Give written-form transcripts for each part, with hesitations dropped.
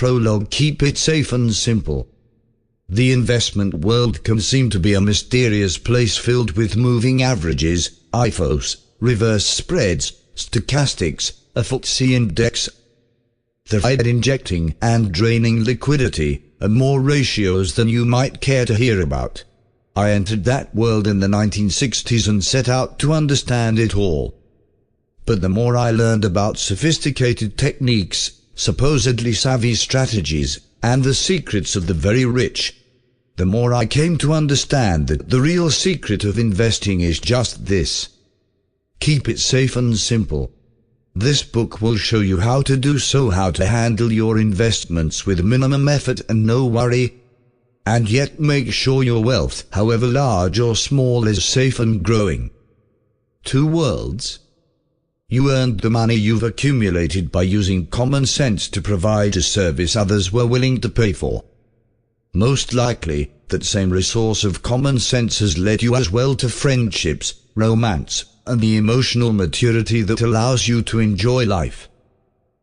Prologue. Keep it safe and simple. The investment world can seem to be a mysterious place filled with moving averages, IFOs, reverse spreads, stochastics, a FTSE index. They're injecting and draining liquidity, and more ratios than you might care to hear about. I entered that world in the 1960s and set out to understand it all. But the more I learned about sophisticated techniques, supposedly savvy strategies, and the secrets of the very rich, the more I came to understand that the real secret of investing is just this. Keep it safe and simple. This book will show you how to do so, how to handle your investments with minimum effort and no worry, and yet make sure your wealth, however large or small, is safe and growing. Two worlds. You earned the money you've accumulated by using common sense to provide a service others were willing to pay for. Most likely, that same resource of common sense has led you as well to friendships, romance, and the emotional maturity that allows you to enjoy life.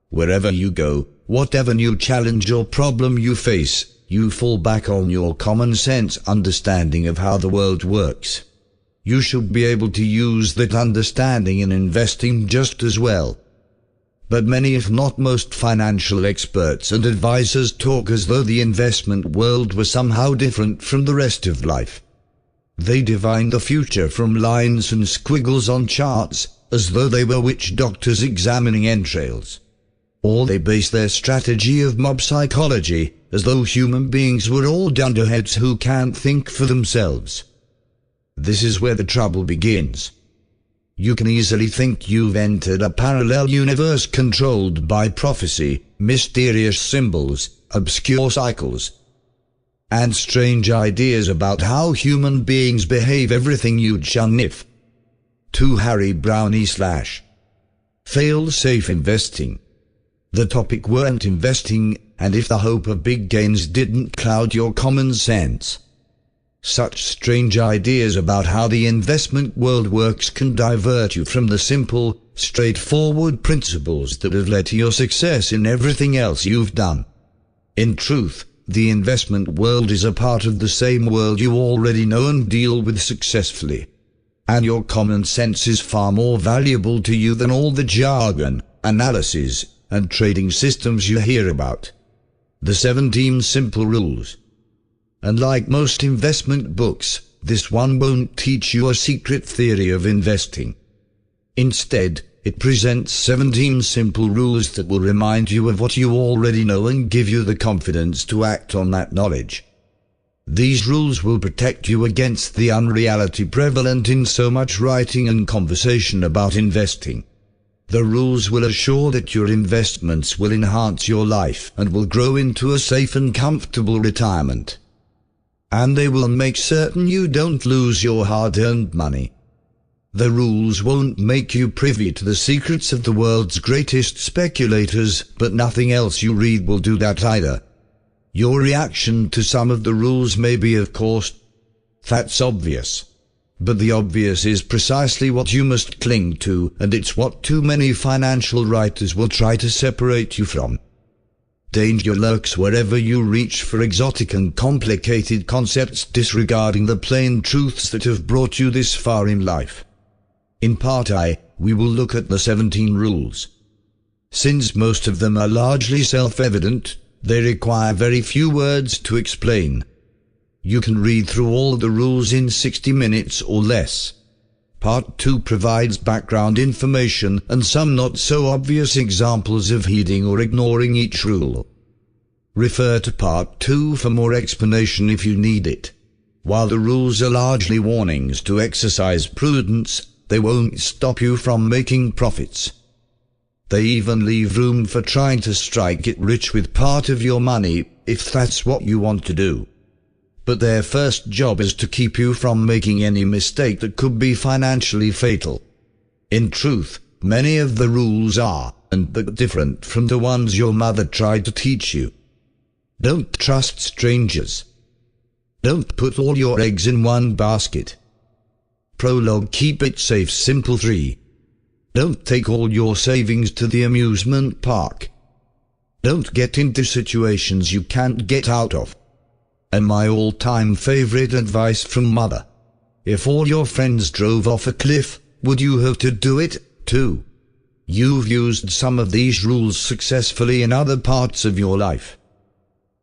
Wherever you go, whatever new challenge or problem you face, you fall back on your common sense understanding of how the world works. You should be able to use that understanding in investing just as well. But many, if not most, financial experts and advisors talk as though the investment world was somehow different from the rest of life. They divine the future from lines and squiggles on charts, as though they were witch doctors examining entrails. Or they base their strategy of mob psychology, as though human beings were all dunderheads who can't think for themselves. This is where the trouble begins. You can easily think you've entered a parallel universe controlled by prophecy, mysterious symbols, obscure cycles, and strange ideas about how human beings behave. Everything you'd shun if. To Harry Brownie / fail-safe investing. The topic weren't investing, and if the hope of big gains didn't cloud your common sense. Such strange ideas about how the investment world works can divert you from the simple, straightforward principles that have led to your success in everything else you've done. In truth, the investment world is a part of the same world you already know and deal with successfully. And your common sense is far more valuable to you than all the jargon, analysis, and trading systems you hear about. The 17 Simple Rules. And like most investment books, this one won't teach you a secret theory of investing. Instead, it presents 17 simple rules that will remind you of what you already know and give you the confidence to act on that knowledge. These rules will protect you against the unreality prevalent in so much writing and conversation about investing. The rules will assure that your investments will enhance your life and will grow into a safe and comfortable retirement. And they will make certain you don't lose your hard-earned money. The rules won't make you privy to the secrets of the world's greatest speculators, but nothing else you read will do that either. Your reaction to some of the rules may be, of course, that's obvious. But the obvious is precisely what you must cling to, and it's what too many financial writers will try to separate you from. Danger lurks wherever you reach for exotic and complicated concepts, disregarding the plain truths that have brought you this far in life. In part I, we will look at the 17 rules. Since most of them are largely self-evident, they require very few words to explain. You can read through all the rules in 60 minutes or less. Part 2 provides background information and some not so obvious examples of heeding or ignoring each rule. Refer to Part 2 for more explanation if you need it. While the rules are largely warnings to exercise prudence, they won't stop you from making profits. They even leave room for trying to strike it rich with part of your money, if that's what you want to do. But their first job is to keep you from making any mistake that could be financially fatal. In truth, many of the rules are, and that different from the ones your mother tried to teach you. Don't trust strangers. Don't put all your eggs in one basket. Prologue. Keep it safe. Simple 3. Don't take all your savings to the amusement park. Don't get into situations you can't get out of. And my all-time favorite advice from Mother. If all your friends drove off a cliff, would you have to do it, too? You've used some of these rules successfully in other parts of your life.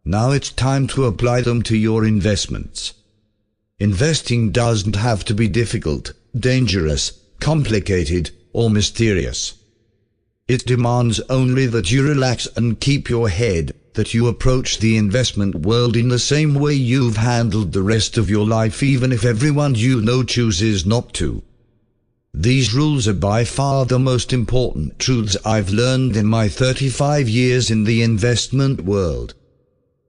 Now it's time to apply them to your investments. Investing doesn't have to be difficult, dangerous, complicated, or mysterious. It demands only that you relax and keep your head, that you approach the investment world in the same way you've handled the rest of your life, even if everyone you know chooses not to. These rules are by far the most important truths I've learned in my 35 years in the investment world.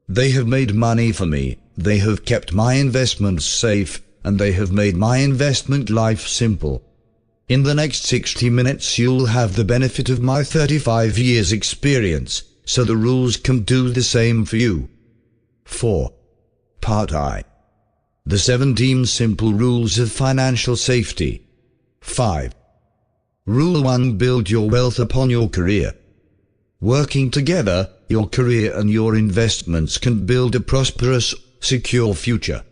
They have made money for me, they have kept my investments safe, and they have made my investment life simple. In the next 60 minutes you'll have the benefit of my 35 years experience, so the rules can do the same for you. 4. Part I. The 17 Simple Rules of Financial Safety. 5. Rule 1. Build your wealth upon your career. Working together, your career and your investments can build a prosperous, secure future.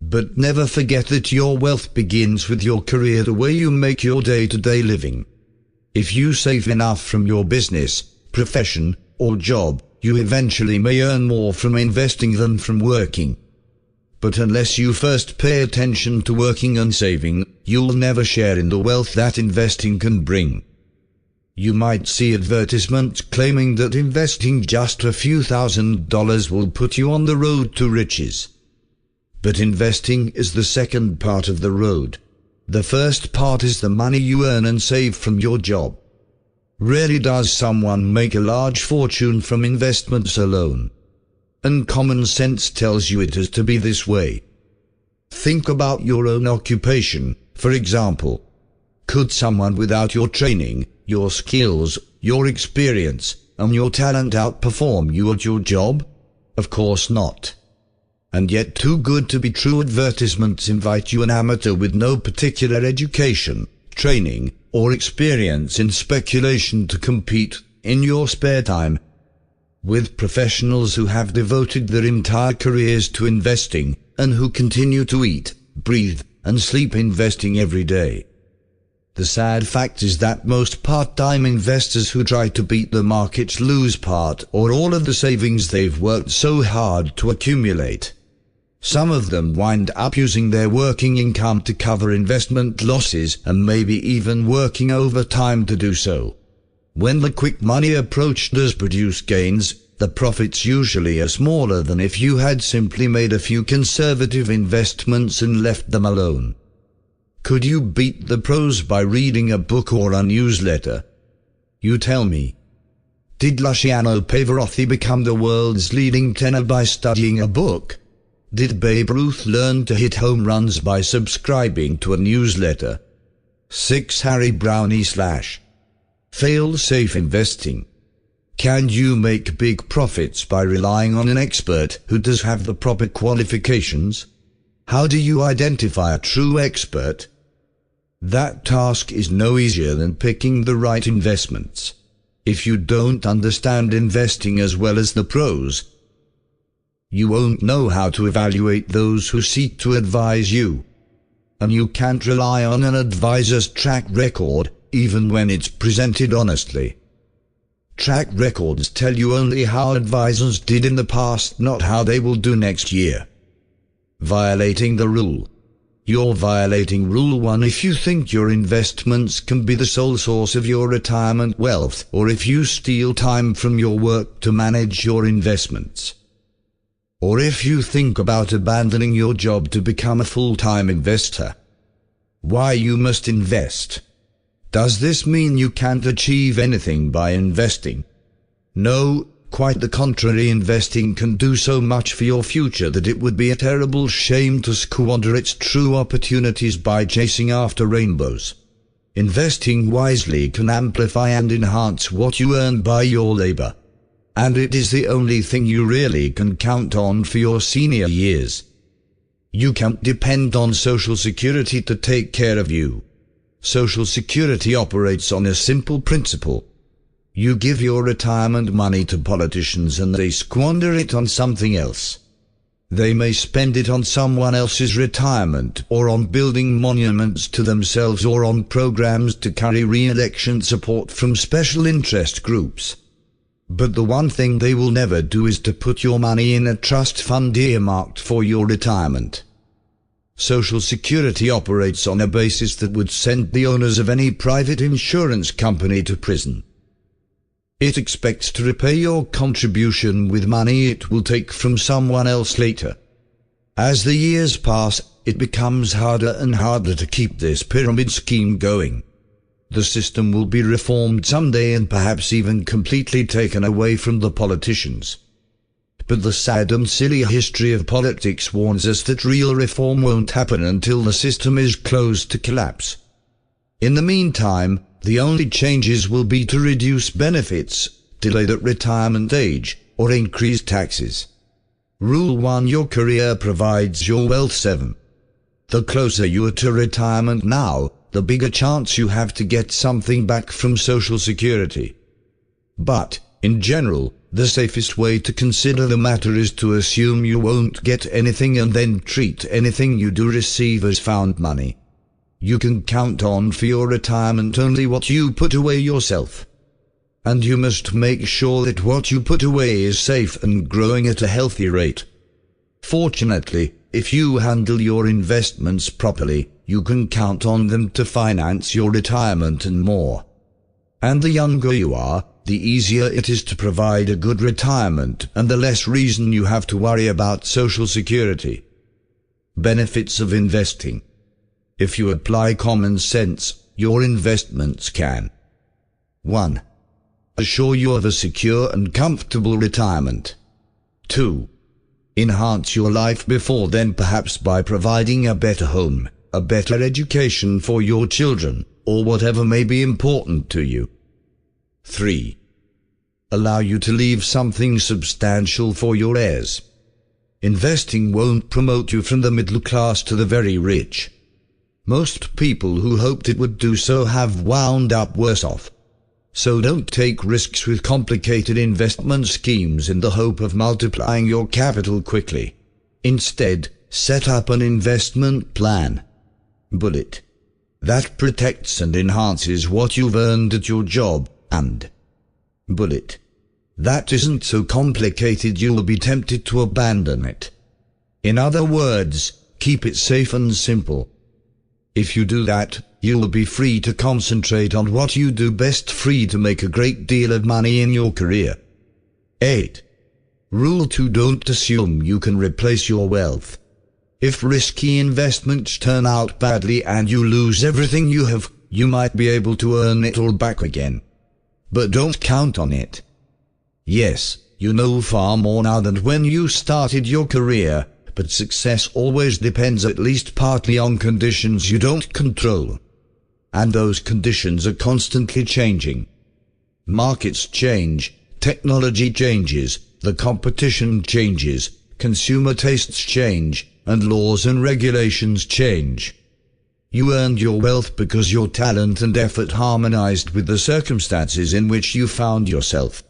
But never forget that your wealth begins with your career, the way you make your day-to-day living. If you save enough from your business, profession, or job, you eventually may earn more from investing than from working. But unless you first pay attention to working and saving, you'll never share in the wealth that investing can bring. You might see advertisements claiming that investing just a few $1,000s will put you on the road to riches. But investing is the second part of the road. The first part is the money you earn and save from your job. Rarely does someone make a large fortune from investments alone. And common sense tells you it has to be this way. Think about your own occupation, for example. Could someone without your training, your skills, your experience, and your talent outperform you at your job? Of course not. And yet, too good to be true, advertisements invite you, an amateur with no particular education, training, or experience in speculation, to compete, in your spare time, with professionals who have devoted their entire careers to investing, and who continue to eat, breathe, and sleep investing every day. The sad fact is that most part-time investors who try to beat the markets lose part or all of the savings they've worked so hard to accumulate. Some of them wind up using their working income to cover investment losses, and maybe even working overtime to do so. When the quick money approach does produce gains, the profits usually are smaller than if you had simply made a few conservative investments and left them alone. Could you beat the pros by reading a book or a newsletter? You tell me. Did Luciano Pavarotti become the world's leading tenor by studying a book? Did Babe Ruth learn to hit home runs by subscribing to a newsletter? 6. Harry Brownie / Fail-safe investing. Can you make big profits by relying on an expert who does have the proper qualifications? How do you identify a true expert? That task is no easier than picking the right investments. If you don't understand investing as well as the pros, you won't know how to evaluate those who seek to advise you. And you can't rely on an advisor's track record, even when it's presented honestly. Track records tell you only how advisors did in the past, not how they will do next year. Violating the rule. You're violating Rule 1 if you think your investments can be the sole source of your retirement wealth, or if you steal time from your work to manage your investments. Or if you think about abandoning your job to become a full-time investor. Why you must invest? Does this mean you can't achieve anything by investing? No, quite the contrary. Investing can do so much for your future that it would be a terrible shame to squander its true opportunities by chasing after rainbows. Investing wisely can amplify and enhance what you earn by your labor. And it is the only thing you really can count on for your senior years. You can't depend on Social Security to take care of you. Social Security operates on a simple principle. You give your retirement money to politicians and they squander it on something else. They may spend it on someone else's retirement, or on building monuments to themselves, or on programs to carry re-election support from special interest groups. But the one thing they will never do is to put your money in a trust fund earmarked for your retirement. Social Security operates on a basis that would send the owners of any private insurance company to prison. It expects to repay your contribution with money it will take from someone else later. As the years pass, it becomes harder and harder to keep this pyramid scheme going. The system will be reformed someday and perhaps even completely taken away from the politicians. But the sad and silly history of politics warns us that real reform won't happen until the system is close to collapse. In the meantime, the only changes will be to reduce benefits, delay the retirement age, or increase taxes. Rule 1: Your career provides your wealth. 7. The closer you are to retirement now, the bigger chance you have to get something back from Social Security. But, in general, the safest way to consider the matter is to assume you won't get anything and then treat anything you do receive as found money. You can count on for your retirement only what you put away yourself. And you must make sure that what you put away is safe and growing at a healthy rate. Fortunately, if you handle your investments properly, you can count on them to finance your retirement and more. And the younger you are, the easier it is to provide a good retirement, and the less reason you have to worry about Social Security. Benefits of investing. If you apply common sense, your investments can 1. Assure you of a secure and comfortable retirement. 2. Enhance your life before then, perhaps by providing a better home, a better education for your children, or whatever may be important to you. 3. Allow you to leave something substantial for your heirs. Investing won't promote you from the middle class to the very rich. Most people who hoped it would do so have wound up worse off. So don't take risks with complicated investment schemes in the hope of multiplying your capital quickly. Instead, set up an investment plan. Bullet. That protects and enhances what you've earned at your job, and bullet. That isn't so complicated you will be tempted to abandon it. In other words, keep it safe and simple. If you do that, you will be free to concentrate on what you do best, free to make a great deal of money in your career. 8. Rule 2: Don't assume you can replace your wealth. If risky investments turn out badly and you lose everything you have, you might be able to earn it all back again. But don't count on it. Yes, you know far more now than when you started your career, but success always depends at least partly on conditions you don't control. And those conditions are constantly changing. Markets change, technology changes, the competition changes, consumer tastes change, and laws and regulations change. You earned your wealth because your talent and effort harmonized with the circumstances in which you found yourself.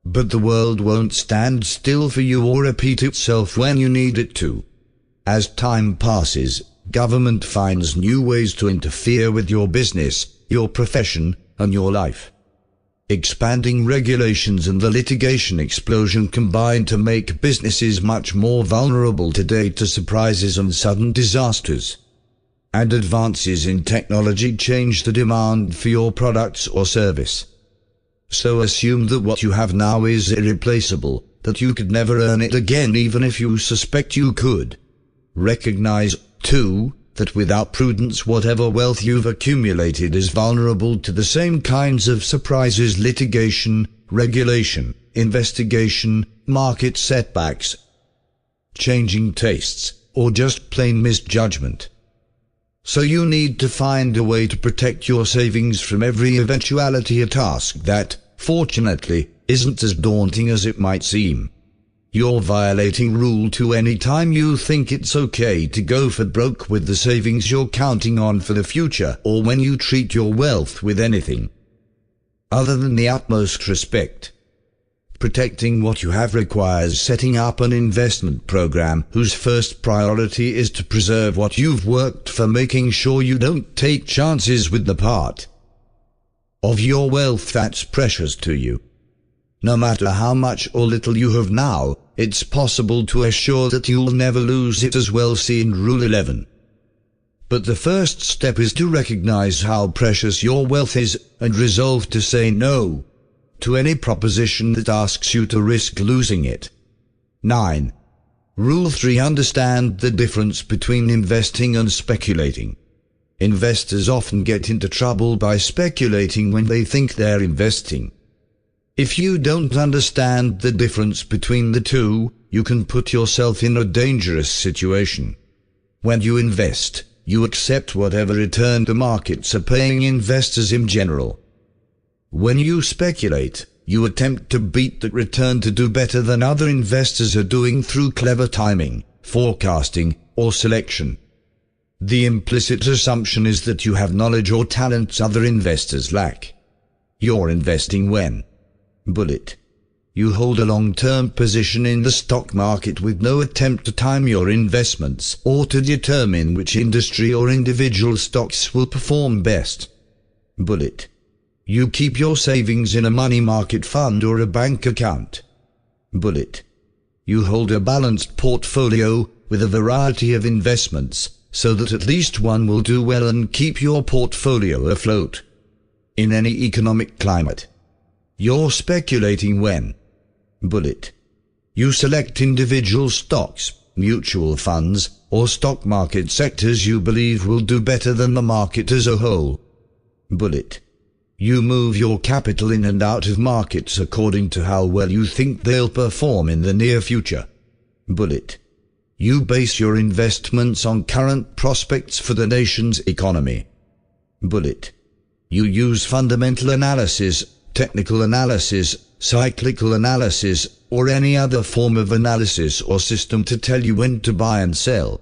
But the world won't stand still for you or repeat itself when you need it to. As time passes, government finds new ways to interfere with your business, your profession, and your life. Expanding regulations and the litigation explosion combine to make businesses much more vulnerable today to surprises and sudden disasters. And advances in technology change the demand for your products or service. So assume that what you have now is irreplaceable, that you could never earn it again even if you suspect you could. Recognize, too, that without prudence whatever wealth you've accumulated is vulnerable to the same kinds of surprises: litigation, regulation, investigation, market setbacks, changing tastes, or just plain misjudgment. So you need to find a way to protect your savings from every eventuality, a task that, fortunately, isn't as daunting as it might seem. You're violating Rule 2 any time you think it's okay to go for broke with the savings you're counting on for the future, or when you treat your wealth with anything other than the utmost respect. Protecting what you have requires setting up an investment program whose first priority is to preserve what you've worked for, making sure you don't take chances with the part of your wealth that's precious to you. No matter how much or little you have now, it's possible to assure that you'll never lose it, as well seen in Rule 11. But the first step is to recognize how precious your wealth is and resolve to say no to any proposition that asks you to risk losing it. 9. Rule 3. Understand the difference between investing and speculating. Investors often get into trouble by speculating when they think they're investing. If you don't understand the difference between the two, you can put yourself in a dangerous situation. When you invest, you accept whatever return the markets are paying investors in general. When you speculate, you attempt to beat that return to do better than other investors are doing through clever timing, forecasting, or selection. The implicit assumption is that you have knowledge or talents other investors lack. You're investing when bullet. You hold a long-term position in the stock market with no attempt to time your investments or to determine which industry or individual stocks will perform best. Bullet. You keep your savings in a money market fund or a bank account. Bullet. You hold a balanced portfolio with a variety of investments, so that at least one will do well and keep your portfolio afloat in any economic climate. You're speculating when bullet. You select individual stocks, mutual funds, or stock market sectors you believe will do better than the market as a whole. Bullet. You move your capital in and out of markets according to how well you think they'll perform in the near future. Bullet. You base your investments on current prospects for the nation's economy. Bullet. You use fundamental analysis, technical analysis, cyclical analysis, or any other form of analysis or system to tell you when to buy and sell.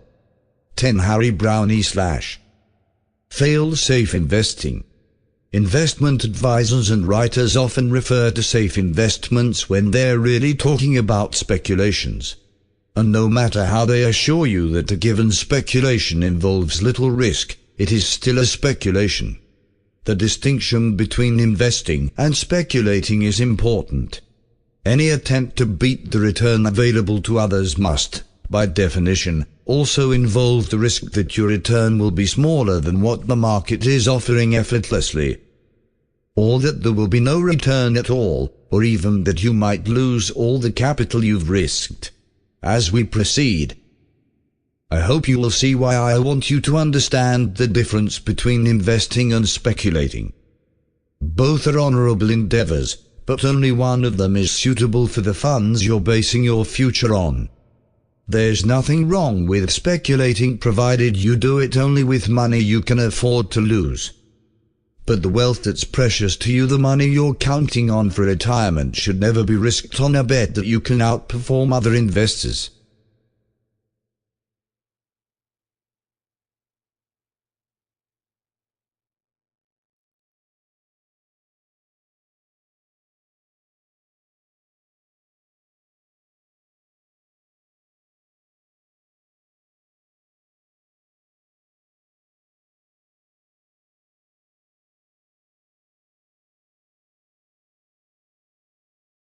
10. Harry Browne / Fail-safe investing. Investment advisors and writers often refer to safe investments when they're really talking about speculations. And no matter how they assure you that a given speculation involves little risk, it is still a speculation. The distinction between investing and speculating is important. Any attempt to beat the return available to others must, by definition, also involve the risk that your return will be smaller than what the market is offering effortlessly, or that there will be no return at all, or even that you might lose all the capital you've risked. As we proceed, I hope you will see why I want you to understand the difference between investing and speculating. Both are honorable endeavors, but only one of them is suitable for the funds you're basing your future on. There's nothing wrong with speculating provided you do it only with money you can afford to lose. But the wealth that's precious to you, the money you're counting on for retirement, should never be risked on a bet that you can outperform other investors.